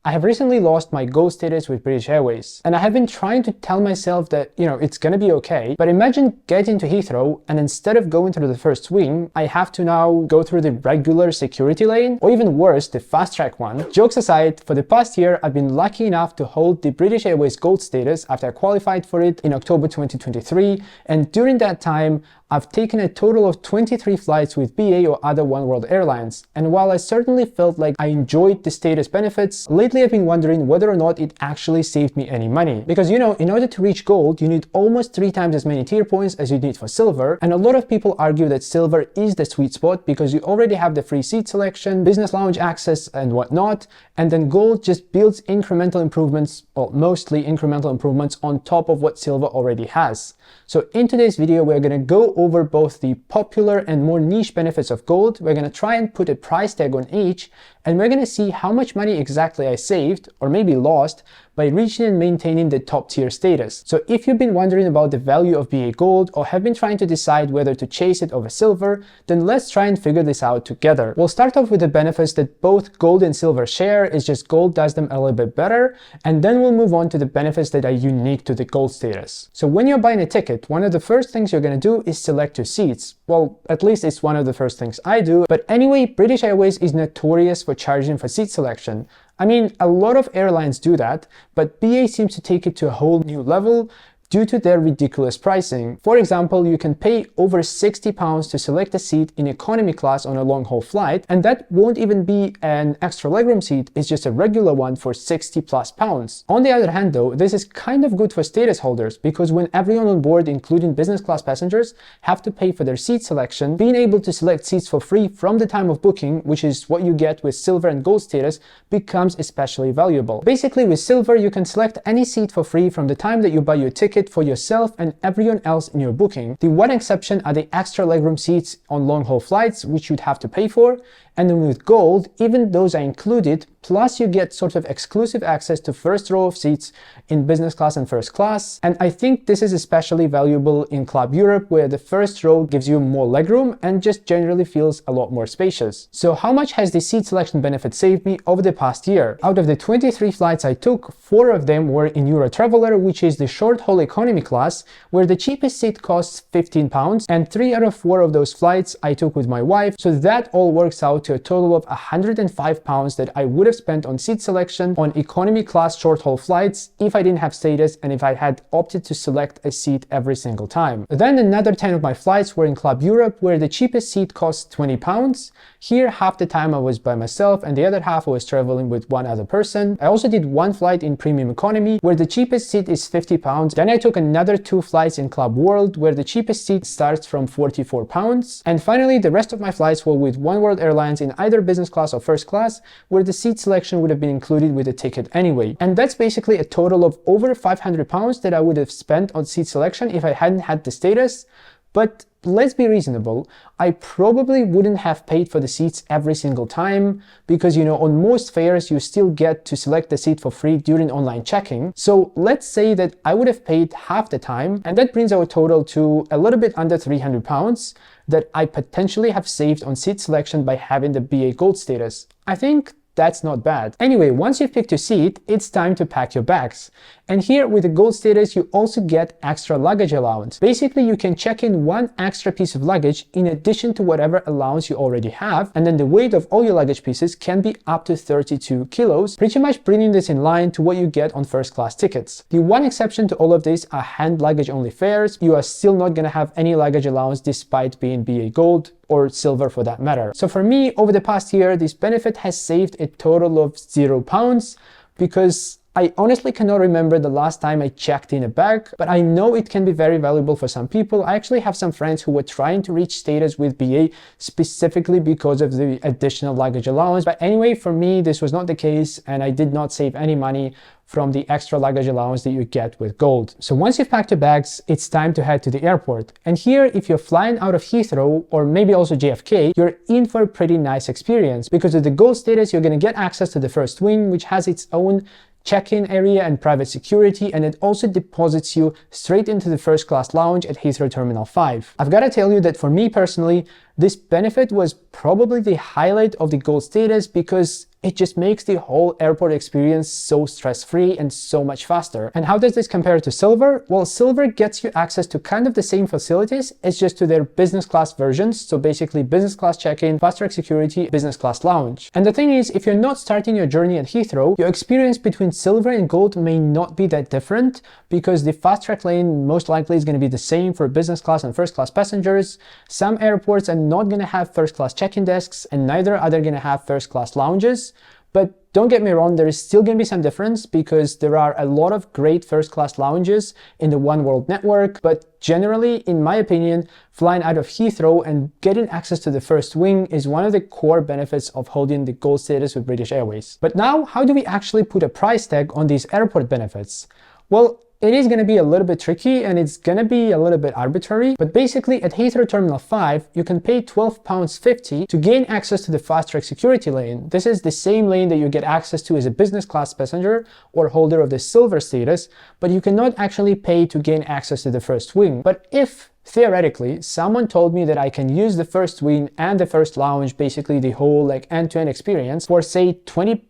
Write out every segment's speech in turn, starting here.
I have recently lost my gold status with British Airways, and I have been trying to tell myself that, it's gonna be okay, but imagine getting to Heathrow and instead of going through the first wing, I have to now go through the regular security lane, or even worse, the fast track one. Jokes aside, for the past year, I've been lucky enough to hold the British Airways gold status after I qualified for it in October 2023, and during that time, I've taken a total of 23 flights with BA or other oneworld airlines, and while I certainly felt like I enjoyed the status benefits, lately I've been wondering whether or not it actually saved me any money. Because in order to reach gold, you need almost 3 times as many tier points as you need for silver, and a lot of people argue that silver is the sweet spot because you already have the free seat selection, business lounge access and whatnot, and then gold just builds incremental improvements, well, mostly incremental improvements on top of what silver already has. So in today's video, we're going to go over both the popular and more niche benefits of gold. We're going to try and put a price tag on each, and we're going to see how much money exactly I saved, or maybe lost, by reaching and maintaining the top tier status. So if you've been wondering about the value of BA Gold, or have been trying to decide whether to chase it over silver, then let's try and figure this out together. We'll start off with the benefits that both gold and silver share, it's just gold does them a little bit better, and then we'll move on to the benefits that are unique to the gold status. So when you're buying a ticket, one of the first things you're going to do is select your seats. Well, at least it's one of the first things I do, but anyway, British Airways is notorious for charging for seat selection. I mean, a lot of airlines do that, but BA seems to take it to a whole new level due to their ridiculous pricing. For example, you can pay over £60 to select a seat in economy class on a long-haul flight, and that won't even be an extra legroom seat, it's just a regular one for £60+. On the other hand though, this is kind of good for status holders, because when everyone on board, including business class passengers, have to pay for their seat selection, being able to select seats for free from the time of booking, which is what you get with silver and gold status, becomes especially valuable. Basically, with silver, you can select any seat for free from the time that you buy your ticket for yourself and everyone else in your booking. The one exception are the extra legroom seats on long-haul flights, which you'd have to pay for. And then with gold, even those are included, plus you get sort of exclusive access to first row of seats in business class and first class. And I think this is especially valuable in Club Europe, where the first row gives you more legroom and just generally feels a lot more spacious. So how much has the seat selection benefit saved me over the past year? Out of the 23 flights I took, 4 of them were in Eurotraveler, which is the short-haul economy class, where the cheapest seat costs £15, and 3 out of 4 of those flights I took with my wife, so that all works out to a total of £105 that I would have spent on seat selection on economy class short-haul flights if I didn't have status and if I had opted to select a seat every single time. Then another 10 of my flights were in Club Europe, where the cheapest seat cost £20. Here, half the time I was by myself and the other half I was traveling with one other person. I also did one flight in premium economy, where the cheapest seat is £50. Then I took another 2 flights in Club World, where the cheapest seat starts from £44. And finally, the rest of my flights were with oneworld airlines in either business class or first class, where the seat selection would have been included with the ticket anyway. And that's basically a total of over £500 that I would have spent on seat selection if I hadn't had the status. But let's be reasonable, I probably wouldn't have paid for the seats every single time, because on most fares you still get to select the seat for free during online checking. So let's say that I would have paid half the time, and that brings our total to a little bit under £300 that I potentially have saved on seat selection by having the BA Gold status. I think that's not bad. Anyway, once you've picked your seat, it's time to pack your bags. And here with the gold status, you also get extra luggage allowance. Basically, you can check in 1 extra piece of luggage in addition to whatever allowance you already have, and then the weight of all your luggage pieces can be up to 32 kilos, pretty much bringing this in line to what you get on first class tickets. The one exception to all of this are hand luggage only fares. You are still not going to have any luggage allowance despite being BA Gold, or silver for that matter. So for me, over the past year, this benefit has saved a total of £0, because I honestly cannot remember the last time I checked in a bag, but I know it can be very valuable for some people. I actually have some friends who were trying to reach status with BA specifically because of the additional luggage allowance. But anyway, for me, this was not the case, and I did not save any money from the extra luggage allowance that you get with gold. So once you've packed your bags, it's time to head to the airport. And here, if you're flying out of Heathrow, or maybe also JFK, you're in for a pretty nice experience, because with the gold status, you're going to get access to the first wing, which has its own check-in area and private security, and it also deposits you straight into the first class lounge at Heathrow Terminal 5. I've got to tell you that for me personally, this benefit was probably the highlight of the gold status, because it just makes the whole airport experience so stress-free and so much faster. And how does this compare to Silver? Well, Silver gets you access to kind of the same facilities, it's just to their business class versions. So basically business class check-in, fast track security, business class lounge. And the thing is, if you're not starting your journey at Heathrow, your experience between Silver and Gold may not be that different, because the fast track lane most likely is going to be the same for business class and first class passengers. Some airports are not going to have first class check-in desks, and neither are they going to have first class lounges. But don't get me wrong, there is still going to be some difference, because there are a lot of great first class lounges in the One World network. But generally, in my opinion, flying out of Heathrow and getting access to the first wing is one of the core benefits of holding the Gold status with British Airways. But now, how do we actually put a price tag on these airport benefits? Well, it is going to be a little bit tricky, and it's going to be a little bit arbitrary, but basically at Heathrow Terminal 5, you can pay £12.50 to gain access to the fast track security lane. This is the same lane that you get access to as a business class passenger or holder of the Silver status, but you cannot actually pay to gain access to the first wing. But if theoretically someone told me that I can use the first wing and the first lounge, basically the whole like end-to-end experience, for say £20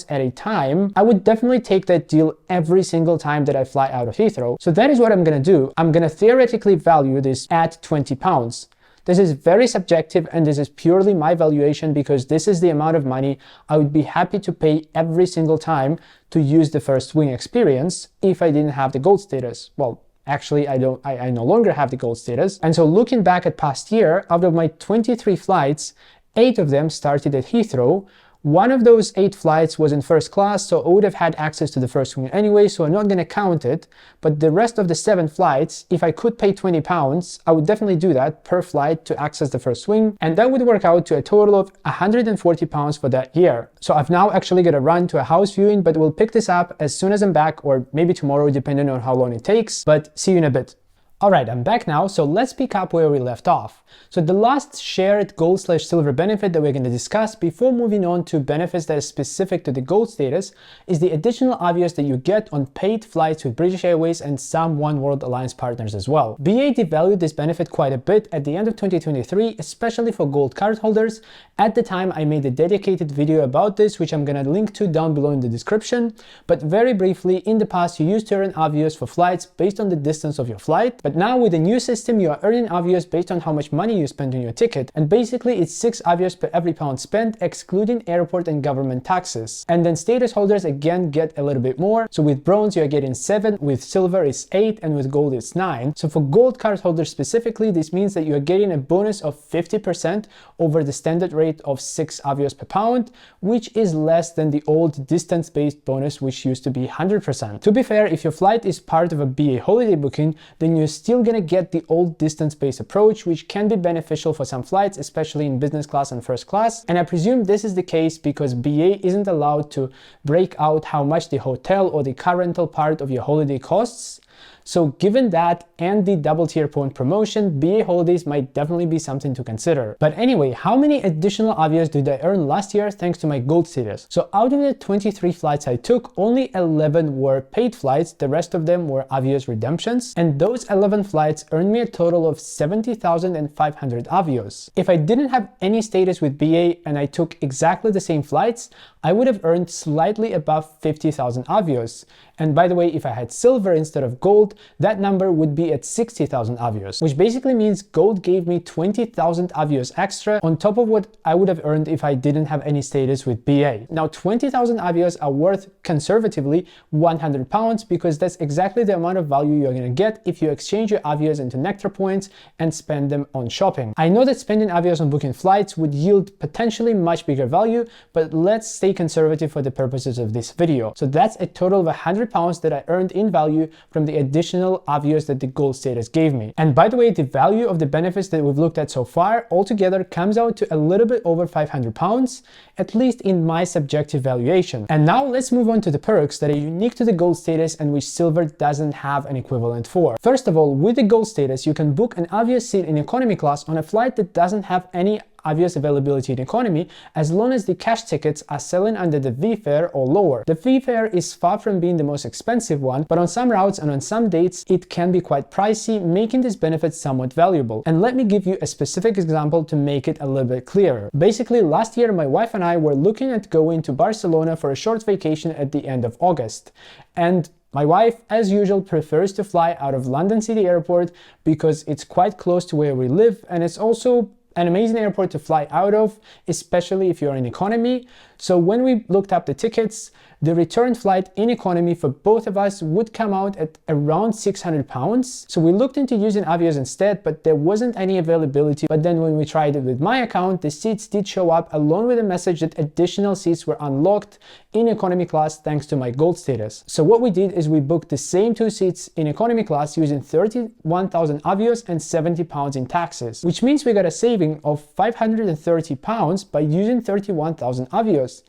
at a time, I would definitely take that deal every single time that I fly out of Heathrow. So that is what I'm going to do. I'm going to theoretically value this at £20. This is very subjective, and this is purely my valuation, because this is the amount of money I would be happy to pay every single time to use the first wing experience if I didn't have the Gold status. Well, actually, I no longer have the Gold status. And so looking back at past year, out of my 23 flights, 8 of them started at Heathrow. One of those 8 flights was in first class, so I would have had access to the first wing anyway, so I'm not going to count it. But the rest of the 7 flights, if I could pay £20, I would definitely do that per flight to access the first wing, and that would work out to a total of £140 for that year. So I've now actually got to run to a house viewing, but we'll pick this up as soon as I'm back, or maybe tomorrow, depending on how long it takes. But see you in a bit. Alright, I'm back now, so let's pick up where we left off. So the last shared Gold/Silver benefit that we're going to discuss before moving on to benefits that are specific to the Gold status is the additional Avios that you get on paid flights with British Airways and some One World Alliance partners as well. BA devalued this benefit quite a bit at the end of 2023, especially for Gold cardholders. At the time, I made a dedicated video about this, which I'm going to link to down below in the description. But very briefly, in the past, you used to earn Avios for flights based on the distance of your flight. But now with the new system, you are earning Avios based on how much money you spend on your ticket. And basically it's 6 Avios per every pound spent, excluding airport and government taxes. And then status holders again get a little bit more. So with Bronze, you are getting 7, with Silver it's 8, and with Gold it's 9. So for Gold card holders specifically, this means that you are getting a bonus of 50% over the standard rate of 6 Avios per pound, which is less than the old distance-based bonus, which used to be 100%. To be fair, if your flight is part of a BA holiday booking, then you're still gonna get the old distance-based approach, which can be beneficial for some flights, especially in business class and first class. And I presume this is the case because BA isn't allowed to break out how much the hotel or the car rental part of your holiday costs. So given that and the double tier point promotion, BA holidays might definitely be something to consider. But anyway, how many additional Avios did I earn last year thanks to my Gold status? So out of the 23 flights I took, only 11 were paid flights, the rest of them were Avios redemptions, and those 11 flights earned me a total of 70,500 Avios. If I didn't have any status with BA and I took exactly the same flights, I would have earned slightly above 50,000 Avios. And by the way, if I had Silver instead of Gold, that number would be at 60,000 Avios, which basically means Gold gave me 20,000 Avios extra on top of what I would have earned if I didn't have any status with BA. Now 20,000 Avios are worth conservatively £100 because that's exactly the amount of value you're going to get if you exchange your Avios into Nectar points and spend them on shopping. I know that spending Avios on booking flights would yield potentially much bigger value, but let's stay conservative for the purposes of this video. So that's a total of £100 that I earned in value from the additional Avios that the Gold status gave me. And by the way, the value of the benefits that we've looked at so far altogether comes out to a little bit over £500, at least in my subjective valuation. And now let's move on to the perks that are unique to the Gold status and which Silver doesn't have an equivalent for. First of all, with the Gold status, you can book an Avios seat in economy class on a flight that doesn't have any Avios availability in economy as long as the cash tickets are selling under the V fare or lower. The V fare is far from being the most expensive one, but on some routes and on some dates it can be quite pricey, making this benefit somewhat valuable. And let me give you a specific example to make it a little bit clearer. Basically, last year my wife and I were looking at going to Barcelona for a short vacation at the end of August. And my wife, as usual, prefers to fly out of London City Airport because it's quite close to where we live, and it's also an amazing airport to fly out of, especially if you're in economy. So when we looked up the tickets, the return flight in economy for both of us would come out at around £600. So we looked into using Avios instead, but there wasn't any availability. But then when we tried it with my account, the seats did show up along with a message that additional seats were unlocked in economy class thanks to my gold status. So what we did is we booked the same 2 seats in economy class using 31,000 Avios and £70 in taxes, which means we got a saving of £530 by using 31,000 Avios.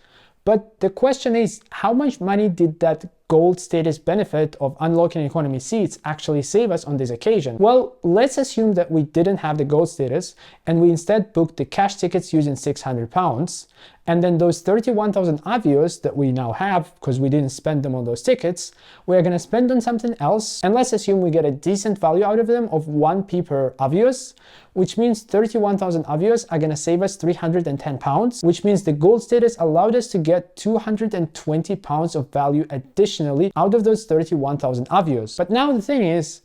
But the question is, how much money did that gold status benefit of unlocking economy seats actually save us on this occasion? Well, let's assume that we didn't have the gold status and we instead booked the cash tickets using £600. And then those 31,000 Avios that we now have, because we didn't spend them on those tickets, we're going to spend on something else. And let's assume we get a decent value out of them of 1p per Avios, which means 31,000 Avios are going to save us £310, which means the gold status allowed us to get £220 of value additionally out of those 31,000 Avios. But now the thing is,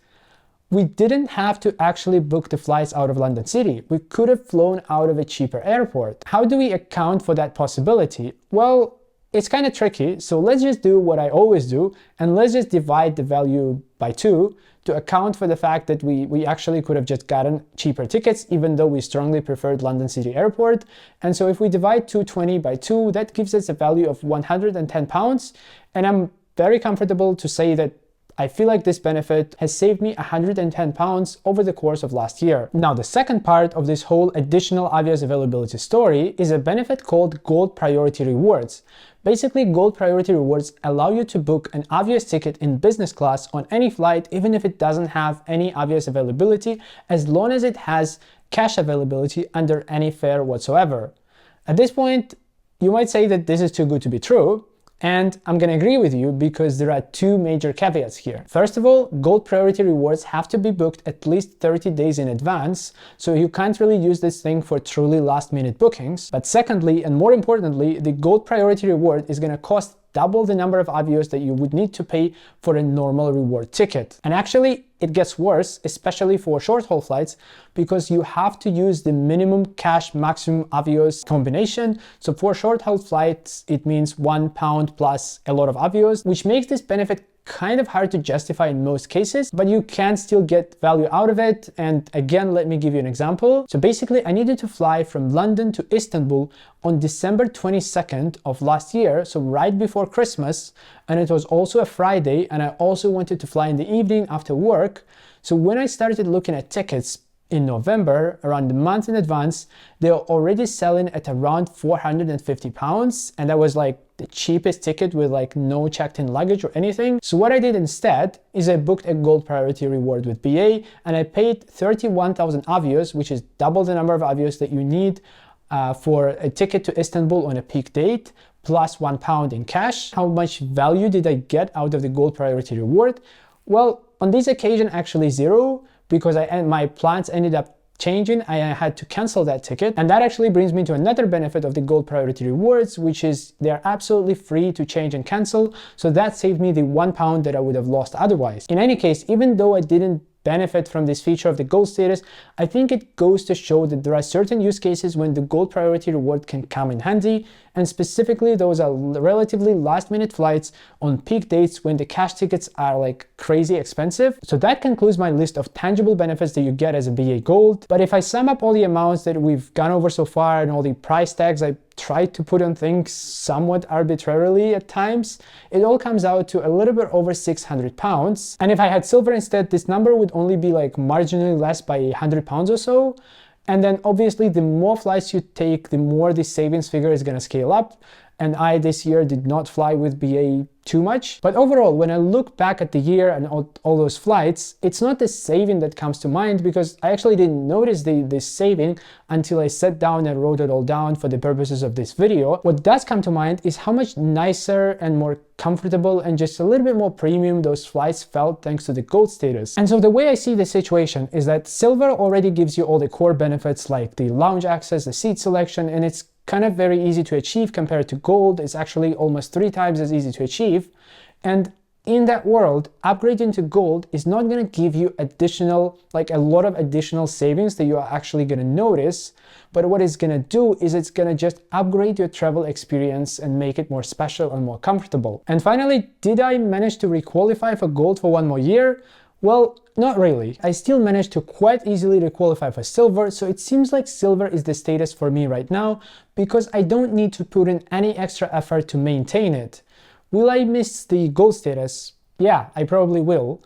we didn't have to actually book the flights out of London City. We could have flown out of a cheaper airport. How do we account for that possibility? Well, it's kind of tricky, so let's just do what I always do, and let's just divide the value by 2 to account for the fact that we actually could have just gotten cheaper tickets, even though we strongly preferred London City Airport. And so if we divide 220 by 2, that gives us a value of £110, and I'm very comfortable to say that I feel like this benefit has saved me £110 over the course of last year. Now, the second part of this whole additional Avios availability story is a benefit called Gold Priority Rewards. Basically, Gold Priority Rewards allow you to book an Avios ticket in business class on any flight, even if it doesn't have any Avios availability, as long as it has cash availability under any fare whatsoever. At this point, you might say that this is too good to be true. And I'm gonna agree with you because there are 2 major caveats here. First of all, Gold Priority Rewards have to be booked at least 30 days in advance, so you can't really use this thing for truly last-minute bookings. But secondly, and more importantly, the Gold Priority Reward is gonna cost double the number of Avios that you would need to pay for a normal reward ticket. And actually, it gets worse, especially for short-haul flights, because you have to use the minimum cash maximum Avios combination. So for short-haul flights, it means £1 plus a lot of Avios, which makes this benefit kind of hard to justify in most cases, but you can still get value out of it. And again, let me give you an example. So basically, I needed to fly from London to Istanbul on December 22nd of last year, so right before Christmas, and it was also a Friday, and I also wanted to fly in the evening after work. So when I started looking at tickets in November, around a month in advance, they were already selling at around £450, and that was like the cheapest ticket with like no checked-in luggage or anything. So what I did instead is I booked a Gold Priority Reward with BA, and I paid 31,000 Avios, which is double the number of Avios that you need for a ticket to Istanbul on a peak date, plus £1 in cash. How much value did I get out of the Gold Priority Reward? Well, on this occasion, actually 0, because my plans ended up changing. I had to cancel that ticket. And that actually brings me to another benefit of the Gold Priority Rewards, which is they're absolutely free to change and cancel. So that saved me the £1 that I would have lost otherwise. In any case, even though I didn't benefit from this feature of the gold status, I think it goes to show that there are certain use cases when the Gold Priority Reward can come in handy, and specifically those are relatively last-minute flights on peak dates when the cash tickets are like crazy expensive. So that concludes my list of tangible benefits that you get as a BA Gold. But if I sum up all the amounts that we've gone over so far and all the price tags I tried to put on things somewhat arbitrarily at times, it all comes out to a little bit over £600. And if I had silver instead, this number would only be like marginally less by £100 or so. And then obviously the more flights you take, the more the savings figure is going to scale up. and I this year did not fly with BA too much. But overall, when I look back at the year and all those flights, it's not the saving that comes to mind, because I actually didn't notice the saving until I sat down and wrote it all down for the purposes of this video. What does come to mind is how much nicer and more comfortable and just a little bit more premium those flights felt thanks to the gold status. And so the way I see the situation is that silver already gives you all the core benefits like the lounge access, the seat selection, and it's kind of very easy to achieve compared to gold. It's actually almost 3 times as easy to achieve. And in that world, upgrading to gold is not going to give you additional, like a lot of additional savings that you are actually going to notice. But what it's going to do is it's going to just upgrade your travel experience and make it more special and more comfortable. And finally, did I manage to requalify for gold for 1 more year? Well, not really. I still managed to quite easily requalify for silver, so it seems like silver is the status for me right now because I don't need to put in any extra effort to maintain it. Will I miss the gold status? Yeah, I probably will.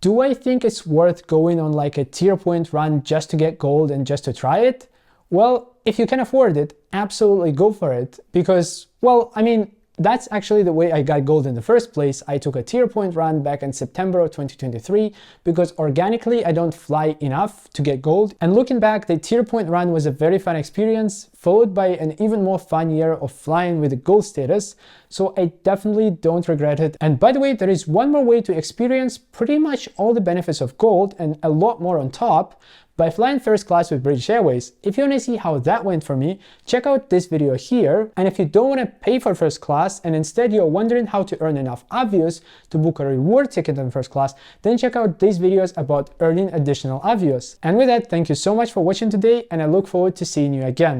Do I think it's worth going on like a tier point run just to get gold and just to try it? Well, if you can afford it, absolutely go for it because, well, I mean, that's actually the way I got gold in the first place. I took a tier point run back in September of 2023 because organically I don't fly enough to get gold. And looking back, the tier point run was a very fun experience, followed by an even more fun year of flying with the gold status. So I definitely don't regret it. And by the way, there is one more way to experience pretty much all the benefits of gold and a lot more on top by flying first class with British Airways. If you want to see how that went for me, check out this video here. And if you don't want to pay for first class and instead you're wondering how to earn enough Avios to book a reward ticket in first class, then check out these videos about earning additional Avios. And with that, thank you so much for watching today, and I look forward to seeing you again.